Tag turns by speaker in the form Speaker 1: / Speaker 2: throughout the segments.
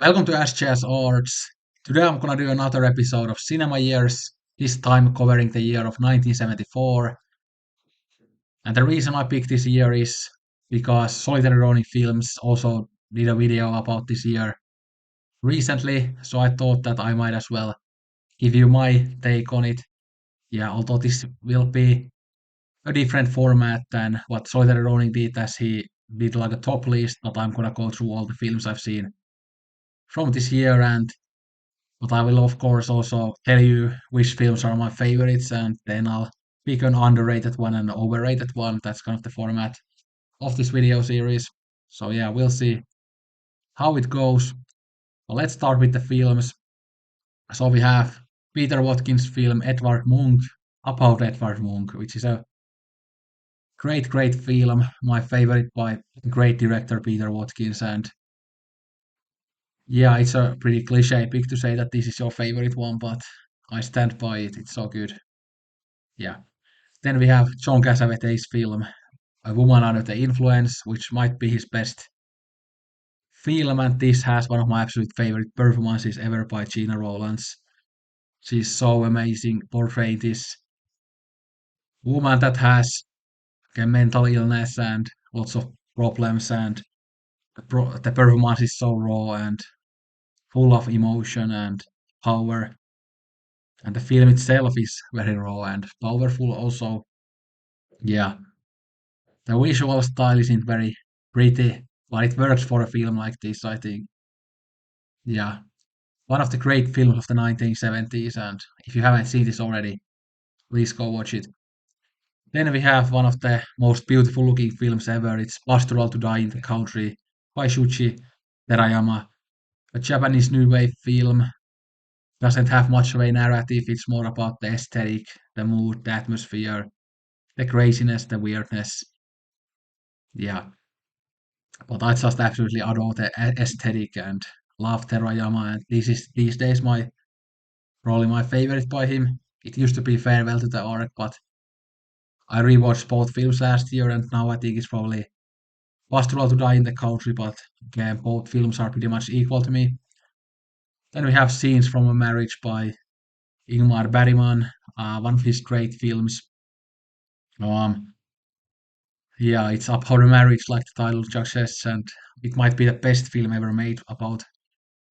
Speaker 1: Welcome to SJS Arts. Today I'm gonna do another episode of Cinema Years, this time covering the year of 1974. And the reason I picked this year is because Solitary Ronin Films also did a video about this year recently, so I thought that I might as well give you my take on it. Yeah, although this will be a different format than what Solitary Ronin did, as he did like a top list, but I'm gonna go through all the films I've seen from this year, and but I will of course also tell you which films are my favorites, and then I'll pick an underrated one and an overrated one. That's kind of the format of this video series. So yeah, we'll see how it goes. Well, let's start with the films. So we have Peter Watkins' film Edvard Munch, about Edvard Munch, which is a great film. My favorite by great director Peter Watkins. And yeah, it's a pretty cliche pick to say that this is your favorite one, but I stand by it. It's so good. Yeah. Then we have John Cassavetes' film A Woman Under the Influence, which might be his best film, and this has one of my absolute favorite performances ever by Gina Rowlands. She's so amazing portraying this woman that has a mental illness and lots of problems, and the performance is so raw and full of emotion and power. And the film itself is very raw and powerful also. Yeah, the visual style isn't very pretty, but it works for a film like this, I think. Yeah, one of the great films of the 1970s, and if you haven't seen this already, please go watch it. Then we have one of the most beautiful looking films ever. It's Pastoral to Die in the Country by Shuichi Terayama, a Japanese new wave film. Doesn't have much of a narrative, it's more about the aesthetic, the mood, the atmosphere, the craziness, the weirdness. Yeah, but I just absolutely adore the aesthetic and love Terayama, and this is these days my probably my favorite by him. It used to be Farewell to the Ark, but I rewatched both films last year, and now I think it's probably Pastoral to Die in the Country, but again, both films are pretty much equal to me. Then we have Scenes from a Marriage by Ingmar Bergman, one of his great films. Um, yeah, it's about a marriage, like the title suggests, and it might be the best film ever made about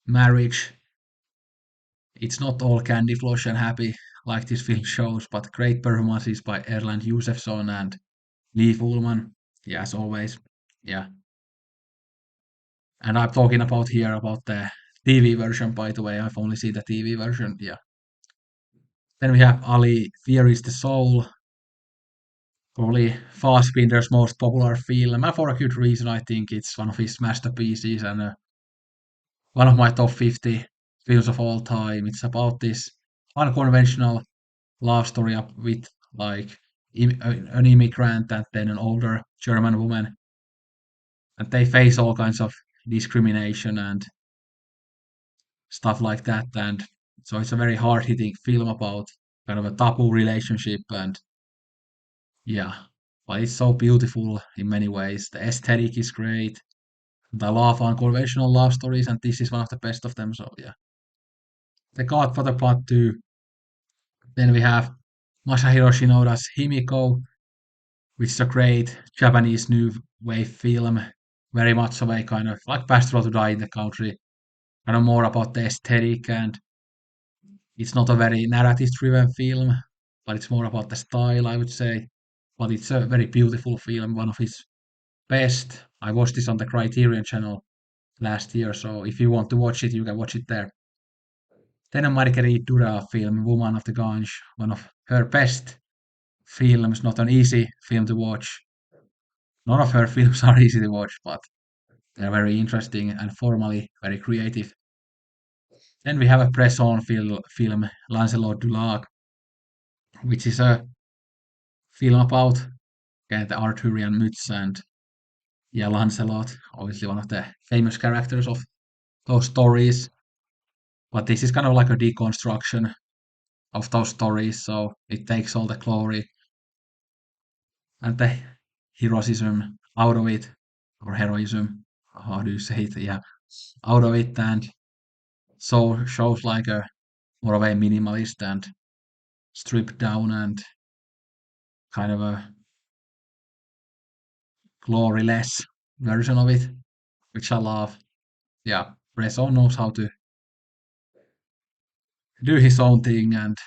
Speaker 1: marriage. It's not all candy flush and happy like this film shows, but great performances by Erland Josephson and Leif Ullmann. Yeah, as always. Yeah. And I'm talking about here about the TV version, by the way. I've only seen the TV version. Yeah. Then we have Ali, Fear is the Soul, probably Fassbinder's most popular film, and for a good reason. I think it's one of his masterpieces and one of my top 50 films of all time. It's about this unconventional love story with like an immigrant and then an older German woman, and they face all kinds of discrimination and stuff like that. And so it's a very hard hitting film about kind of a taboo relationship, and yeah, but it's so beautiful in many ways. The aesthetic is great. And I love unconventional love stories, and this is one of the best of them. So yeah, The Godfather Part 2. Then we have Masahiro Shinoda's Himiko, which is a great Japanese new wave film, very much of a kind of like Pastoral to Die in the Country, kind of more about the aesthetic, and it's not a very narrative driven film, but it's more about the style, I would say. But it's a very beautiful film, one of his best. I watched this on the Criterion channel last year, so if you want to watch it, you can watch it there. Then a Marguerite Duras film, Woman of the Gange, one of her best films, not an easy film to watch. None of her films are easy to watch, but they're very interesting and formally very creative. Then we have a Bresson film, Lancelot du Lac, which is a film about the Arthurian myths, and yeah, Lancelot, obviously one of the famous characters of those stories. But this is kind of like a deconstruction of those stories, so it takes all the glory and the heroism out of it, or heroism, how do you say it? Yeah, out of it, and So shows like a more of a minimalist and stripped down and kind of a glory-less version of it, which I love. Yeah, Bresson knows how to do his own thing, and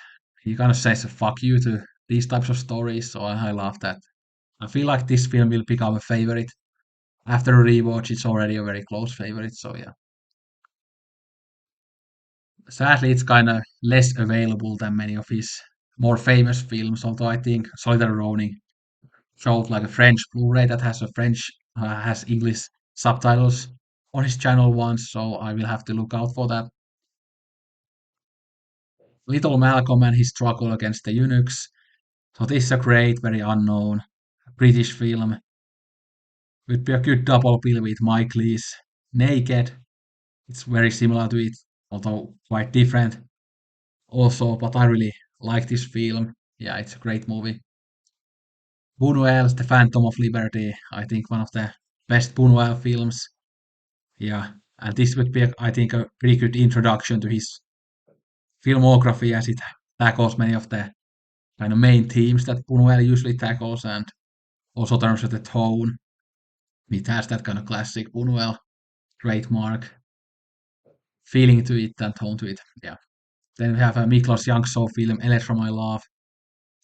Speaker 1: he kind of says a fuck you to these types of stories, so I love that. I feel like this film will become a favorite. After a rewatch, it's already a very close favorite, so yeah. Sadly, it's kind of less available than many of his more famous films, although I think Solitary Ronin showed like a French Blu-ray that has a has English subtitles on his channel once, so I will have to look out for that. Little Malcolm and his struggle against the eunuchs. So this is a great, very unknown British film. Would be a good double bill with Mike Lee's Naked. It's very similar to it, although quite different also, but I really like this film. Yeah, it's a great movie. Buñuel's The Phantom of Liberty, I think one of the best Buñuel films. Yeah, and this would be, I think, a pretty good introduction to his filmography as it tackles many of the kind of main themes that Buñuel usually tackles, and also in terms of the tone, it has that kind of classic Buñuel trademark feeling to it and tone to it. Yeah. Then we have a Miklos Jankso film, Electra My Love.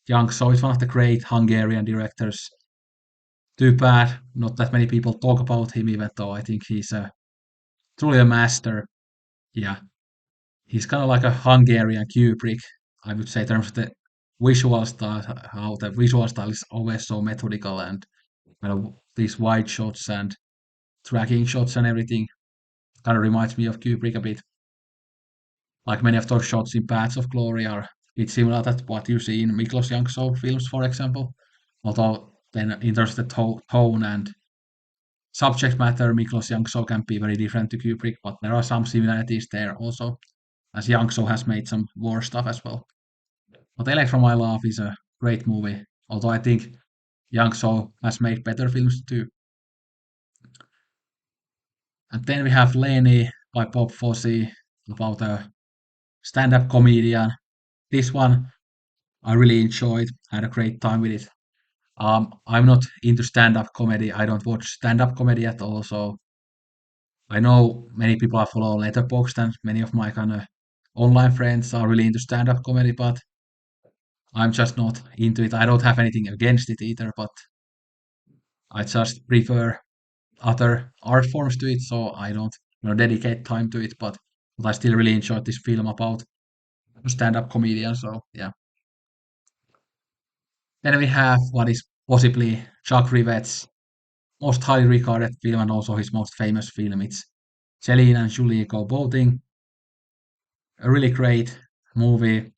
Speaker 1: Jankso is one of the great Hungarian directors. Too bad not that many people talk about him, even though I think he's truly a master. Yeah, he's kind of like a Hungarian Kubrick, I would say, in terms of the visual style, how the visual style is always so methodical and kind of these wide shots and tracking shots and everything. Kind of reminds me of Kubrick a bit. Like many of those shots in Paths of Glory are a bit similar to what you see in Miklos Jankso films, for example. Although then in terms of the tone and subject matter, Miklos Jankso can be very different to Kubrick, but there are some similarities there also, as Jankso has made some war stuff as well. But Electra My Love is a great movie, although I think Jankso has made better films too. And then we have Lenny by Bob Fosse, about a stand-up comedian. This one I really enjoyed, had a great time with it. I'm not into stand-up comedy. I don't watch stand-up comedy at all. So I know many people I follow on Letterboxd, and many of my kind of online friends are really into stand-up comedy, but I'm just not into it. I don't have anything against it either, but I just prefer other art forms to it, so I don't dedicate time to it. But I still really enjoyed this film about a stand-up comedian. So yeah. Then we have what is possibly Jacques Rivet's most highly regarded film and also his most famous film. It's Celine and Julie Go Boating. A really great movie,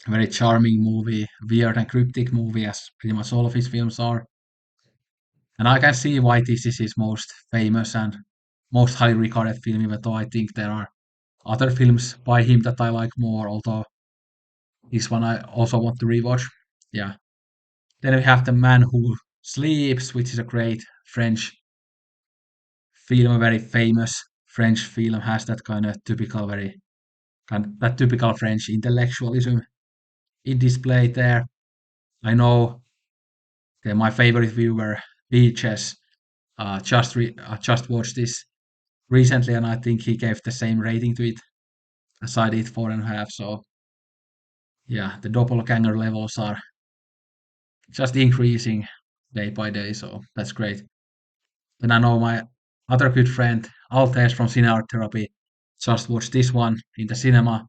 Speaker 1: a very charming movie, weird and cryptic movie, as pretty much all of his films are. And I can see why this is his most famous and most highly regarded film, even though I think there are other films by him that I like more, although this one I also want to rewatch. Yeah. Then we have The Man Who Sleeps, which is a great French film, a very famous French film, has that kind of typical, very kind that typical French intellectualism in display there. I know my favorite viewer, Beaches, just watched this recently, and I think he gave the same rating to it as I did, 4.5. So yeah, the doppelganger levels are just increasing day by day, so that's great. Then I know my other good friend, Altes from Cine Art Therapy, just watched this one in the cinema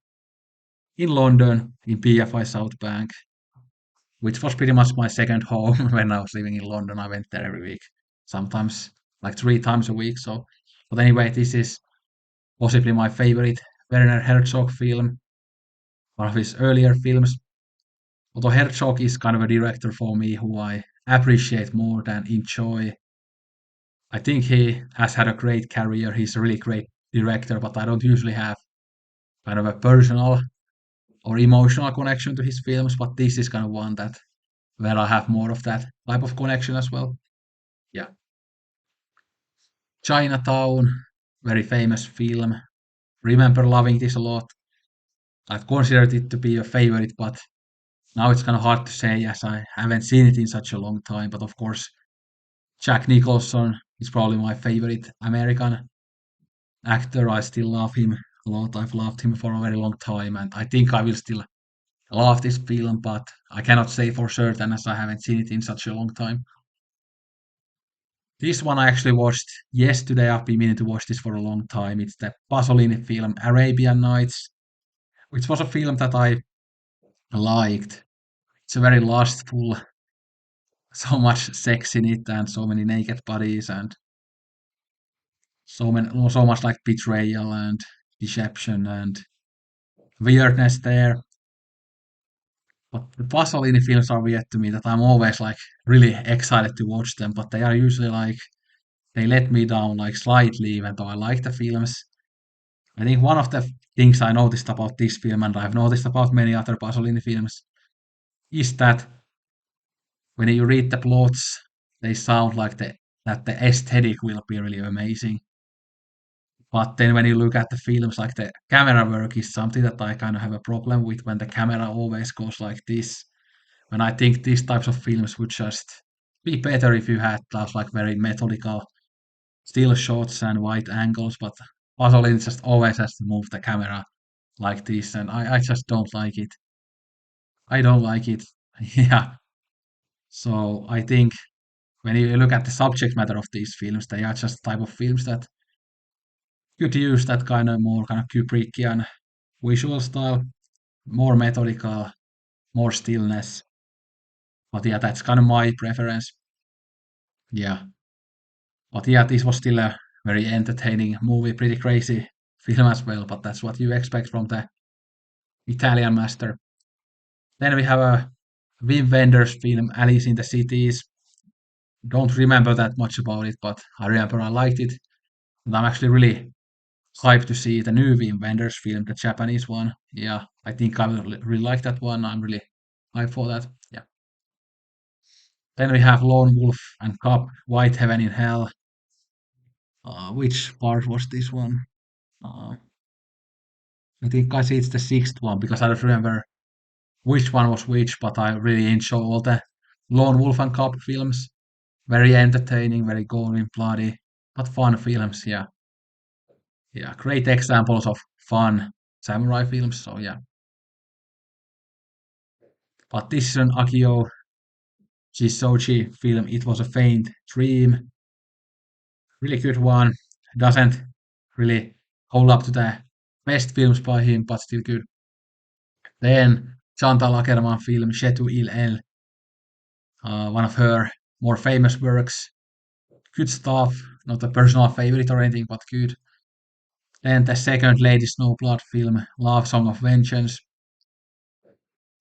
Speaker 1: in London, in BFI South Bank, which was pretty much my second home when I was living in London. I went there every week, sometimes like 3 times a week. So, but anyway, this is possibly my favorite Werner Herzog film, one of his earlier films. Although Herzog is kind of a director for me who I appreciate more than enjoy. I think he has had a great career. He's a really great director, but I don't usually have kind of a personal or emotional connection to his films. But this is kind of one that where I have more of that type of connection as well. Yeah. Chinatown, very famous film. remember loving this a lot. I've considered it to be a favorite, but now it's kind of hard to say as I haven't seen it in such a long time. But of course, Jack Nicholson is probably my favorite American actor. I still love him a lot. I've loved him for a very long time, and I think I will still love this film, but I cannot say for certain as I haven't seen it in such a long time. This one I actually watched yesterday. I've been meaning to watch this for a long time. It's the Pasolini film Arabian Nights, which was a film that I liked. It's a very lustful, so much sex in it, and so many naked bodies, and so much like betrayal and deception and weirdness there. But the Pasolini films are weird to me that I'm always like really excited to watch them, but they are usually like they let me down like slightly, even though I like the films. I think one of the things I noticed about this film, and I've noticed about many other Pasolini films, is that when you read the plots, they sound like that the aesthetic will be really amazing. But then when you look at the films, like the camera work is something that I kind of have a problem with when the camera always goes like this. And I think these types of films would just be better if you had those like very methodical still shots and wide angles, but Pasolini just always has to move the camera like this, and I just don't like it. I don't like it. Yeah. So I think when you look at the subject matter of these films, they are just type of films that could use that kind of more kind of Kubrickian visual style, more methodical, more stillness. But yeah, that's kind of my preference. Yeah. But yeah, this was still a very entertaining movie, pretty crazy film as well, but that's what you expect from the Italian master. Then we have a Wim Wenders film, Alice in the Cities. Don't remember that much about it, but I remember I liked it. And I'm actually really hyped to see the new Wim Wenders film, the Japanese one. Yeah, I think I will really like that one. I'm really hyped for that. Yeah. Then we have Lone Wolf and Cub, White Heaven in Hell. Which part was this one? Uh, I think I see it's the sixth one because I don't remember which one was which, but I really enjoy all the Lone Wolf and Cub films. Very entertaining, very gory, bloody, but fun films. Yeah, yeah, great examples of fun samurai films. So yeah, but this is an Akio Shisoji film. It was a faint dream. Really good one. Doesn't really hold up to the best films by him, but still good. Then Chantal Akerman film Chetu Il El, one of her more famous works. Good stuff. Not a personal favorite or anything, but good. Then the second Lady Snowblood film, Love Song of Vengeance.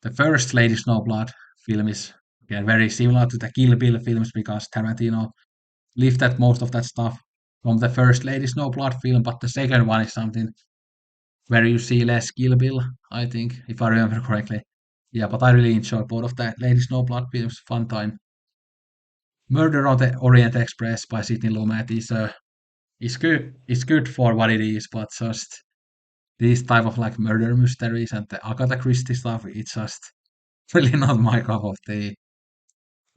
Speaker 1: The first Lady Snowblood film is again very similar to the Kill Bill films because Tarantino lifted most of that stuff from the first Lady Snowblood film, but the second one is something where you see less Kill Bill, I think, if I remember correctly. Yeah, but I really enjoy both of the Lady Snowblood films. Fun time. Murder on the Orient Express by Sidney Lumet is good. It's good for what it is, but just these type of like murder mysteries and the Agatha Christie stuff, it's just really not my cup of tea.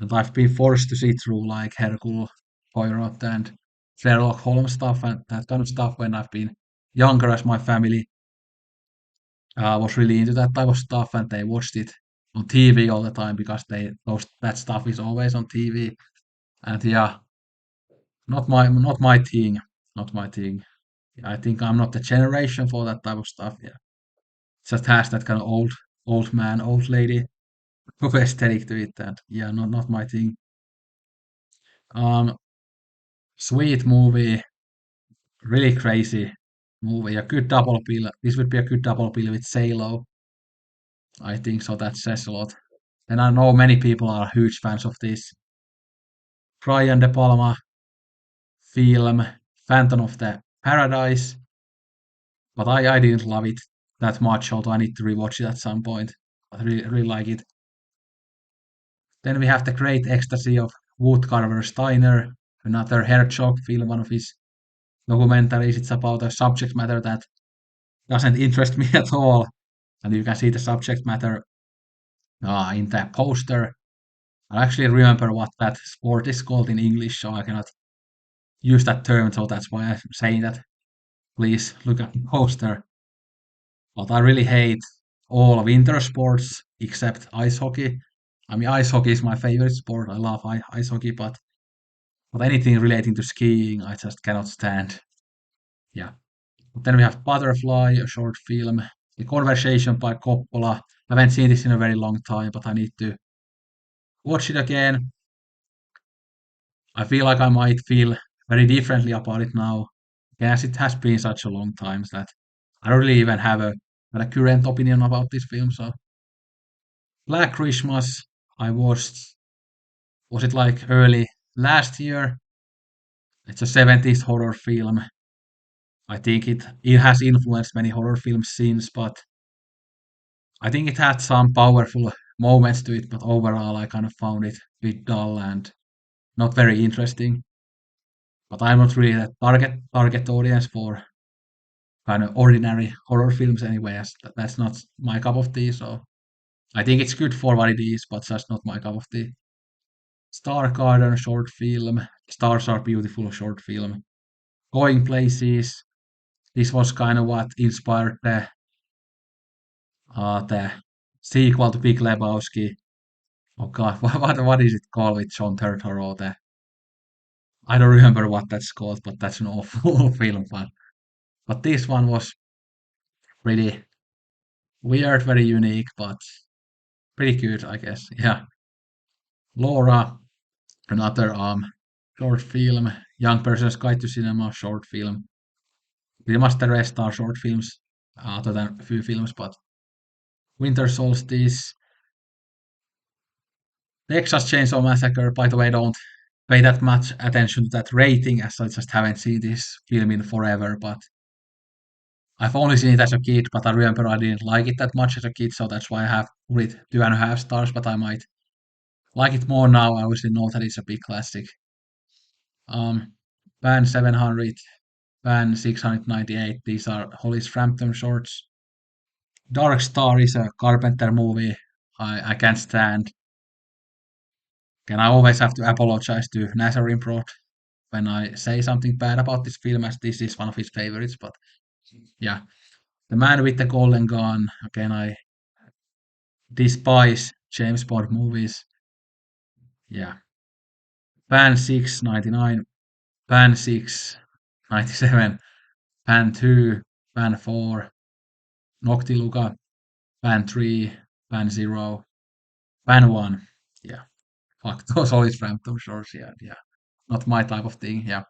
Speaker 1: And I've been forced to sit through like Hercule Poirot and Sherlock Holmes stuff and that kind of stuff when I've been younger as my family was really into that type of stuff and they watched it on TV all the time because that stuff is always on TV. And yeah, not my thing. Not my thing. I think I'm not the generation for that type of stuff. Yeah. Just has that kind of old man, old lady aesthetic to it and yeah, not my thing. Um Sweet movie, really crazy movie, a good double bill. This would be a good double bill with Salo. I think so. That says a lot. And I know many people are huge fans of this. Brian De Palma film, Phantom of the Paradise, but I didn't love it that much, although I need to rewatch it at some point. I really like it. Then we have The Great Ecstasy of Woodcarver Steiner, another Herzog film, one of his documentaries. It's about a subject matter that doesn't interest me at all. And you can see the subject matter in the poster. I actually remember what that sport is called in English, so I cannot use that term, so that's why I'm saying that. Please look at the poster. But I really hate all winter sports except ice hockey. I mean, ice hockey is my favorite sport. I love ice hockey, but anything relating to skiing, I just cannot stand. Yeah. But then we have Butterfly, a short film. The Conversation by Coppola. I haven't seen this in a very long time, but I need to watch it again. I feel like I might feel very differently about it now, as it has been such a long time that I don't really even have a current opinion about this film. So Black Christmas, I watched, was it like early last year? It's a 70s horror film. I think it has influenced many horror films since, but I think it had some powerful moments to it, but overall I kind of found it a bit dull and not very interesting. But I'm not really a target audience for kind of ordinary horror films anyway, as that's not my cup of tea. So I think it's good for what it is, but just not my cup of tea. Star Garden short film. Stars Are Beautiful short film. Going Places. This was kind of what inspired the sequel to Big Lebowski. Oh God, what is it called with John Turturro? I don't remember what that's called, but that's an awful film. But this one was pretty weird, very unique, but pretty good, I guess. Yeah. Laura, another short film. Young Person's Guide to Cinema short film. Pretty much the rest are short films, other than a few films, but Winter Solstice, Texas Chainsaw Massacre, by the way, don't pay that much attention to that rating as I just haven't seen this film in forever, but I've only seen it as a kid, but I remember I didn't like it that much as a kid, so that's why I have put it 2.5 stars, but I might like it more now. I obviously know that it's a big classic. Um, Band 700, Band 698, these are Hollis Frampton shorts. Dark Star is a Carpenter movie I can't stand. And I always have to apologize to Nazarene Prod when I say something bad about this film, as this is one of his favorites. But yeah, The Man with the Golden Gun. Again, I despise James Bond movies. Yeah, Pan 699, Pan 697, Pan 2, Pan 4, Noctiluca, Pan 3, Pan 0, Pan 1. Yeah, fuck those always Frampton shorts. Yeah, yeah, not my type of thing. Yeah.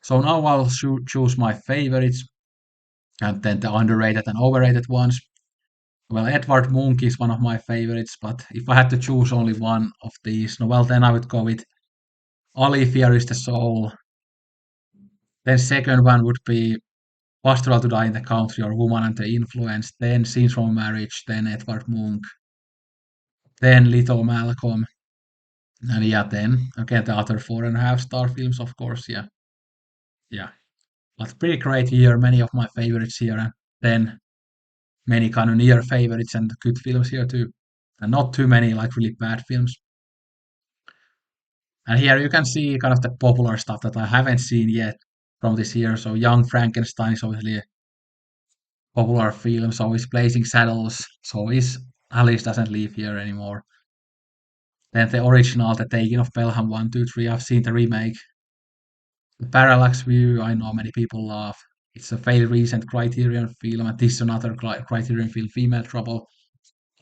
Speaker 1: So now I'll choose my favorites and then the underrated and overrated ones. Well, Edvard Munch is one of my favorites, but if I had to choose only one of these, no, well, then I would go with Ali Fear is the Soul. Then second one would be Pastoral to Die in the Country or Woman and the Influence. Then Scenes from a Marriage. Then Edvard Munch. Then Little Malcolm. And yeah, then again the other 4.5 star films, of course. Yeah, yeah. But pretty great year. Many of my favorites here, and then many kind of near favorites and good films here too. And not too many like really bad films. And here you can see kind of the popular stuff that I haven't seen yet from this year. So Young Frankenstein is obviously a popular film. So is Blazing Saddles. So is Alice doesn't live here anymore. Then the original, The Taking of Pelham 1, 2, 3. I've seen the remake. The Parallax View, I know many people love. It's a fairly recent Criterion film, and this is another Criterion film, Female Trouble.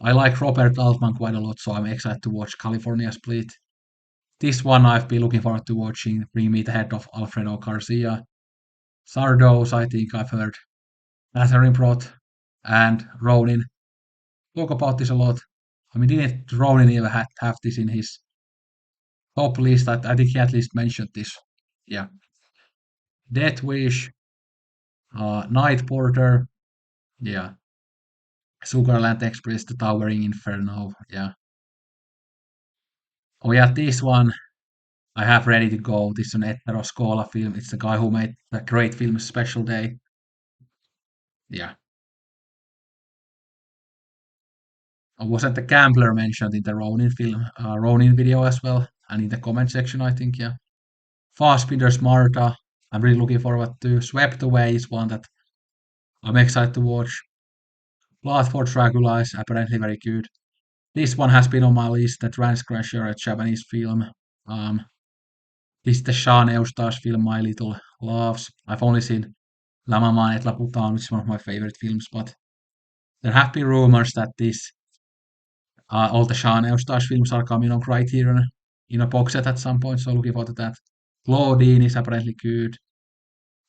Speaker 1: I like Robert Altman quite a lot, so I'm excited to watch California Split. This one I've been looking forward to watching, Bring Me the Head of Alfredo Garcia. Sardos, I think I've heard Catherine Prot and Ronin talk about this a lot. I mean, didn't Ronin even have this in his top list? I think he at least mentioned this. Yeah. Death Wish, Night Porter, yeah. Sugarland Express, The Towering Inferno, yeah. Oh yeah, this one I have ready to go. This is an Ettaro Scola film. It's the guy who made the great film Special Day. Yeah. Wasn't the Gambler mentioned in the Ronin film, Ronin video as well, and in the comment section, I think, yeah. Fassbinder's Marta, I'm really looking forward to. Swept Away is one that I'm excited to watch. Blood for Dracula is apparently very good. This one has been on my list, the Transgressor, a Japanese film. Um, this is the Sean Eustace film, My Little Loves. I've only seen La Mama et la Putain, which is one of my favorite films, but there have been rumors that this all the Sean Eustace films are coming on Criterion in a box set at some point, so looking forward to that. Claudine is apparently good.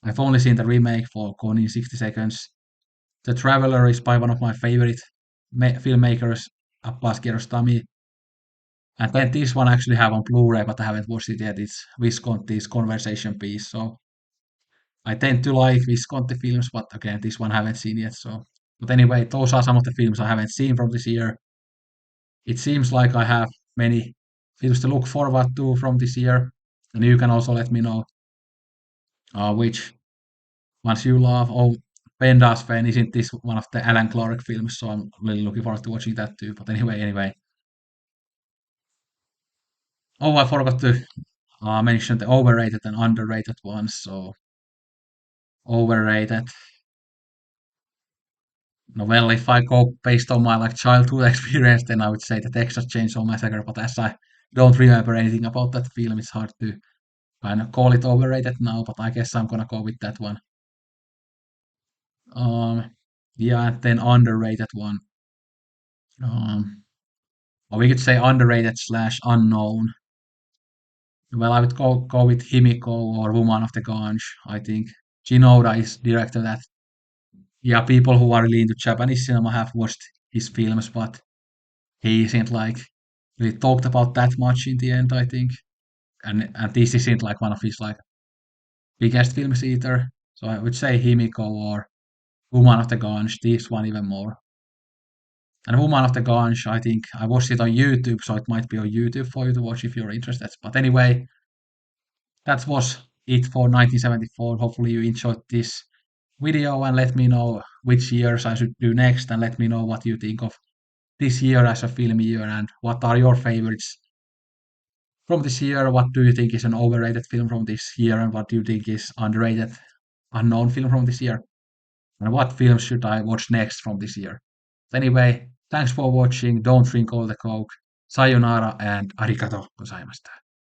Speaker 1: I've only seen the remake for Gone in 60 Seconds. The Traveler is by one of my favorite filmmakers, Abbas Kiarostami. And then this one I actually have on Blu-ray, but I haven't watched it yet. It's Visconti's Conversation Piece. So I tend to like Visconti films, but again, this one I haven't seen yet. So, but anyway, those are some of the films I haven't seen from this year. It seems like I have many films to look forward to from this year, and you can also let me know which ones you love. Oh, Pendas Fan, isn't this one of the Alan Clark films? So I'm really looking forward to watching that too. But anyway. Oh, I forgot to mention the overrated and underrated ones. So overrated. No, well, if I go based on my like childhood experience, then I would say the Texas Chainsaw Massacre. But as I don't remember anything about that film, it's hard to kind of call it overrated now. But I guess I'm gonna go with that one. Um, yeah, and then underrated one. Or we could say underrated slash unknown. Well, I would go with Himiko or Woman of the Ganj. I think Shinoda is director that. Yeah, people who are really into Japanese cinema have watched his films, but he isn't like really talked about that much in the end, I think. And this isn't like one of his like biggest films either. So I would say Himiko or Woman of the Ganj, this one even more. And Woman of the Ganj, I think I watched it on YouTube, so it might be on YouTube for you to watch if you're interested. But anyway, that was it for 1974. Hopefully you enjoyed this video and let me know which years I should do next and let me know what you think of this year as a film year and what are your favorites from this year. What do you think is an overrated film from this year and what do you think is underrated unknown film from this year? And what films should I watch next from this year? Anyway, thanks for watching. Don't drink all the coke. Sayonara and arigato gozaimashita.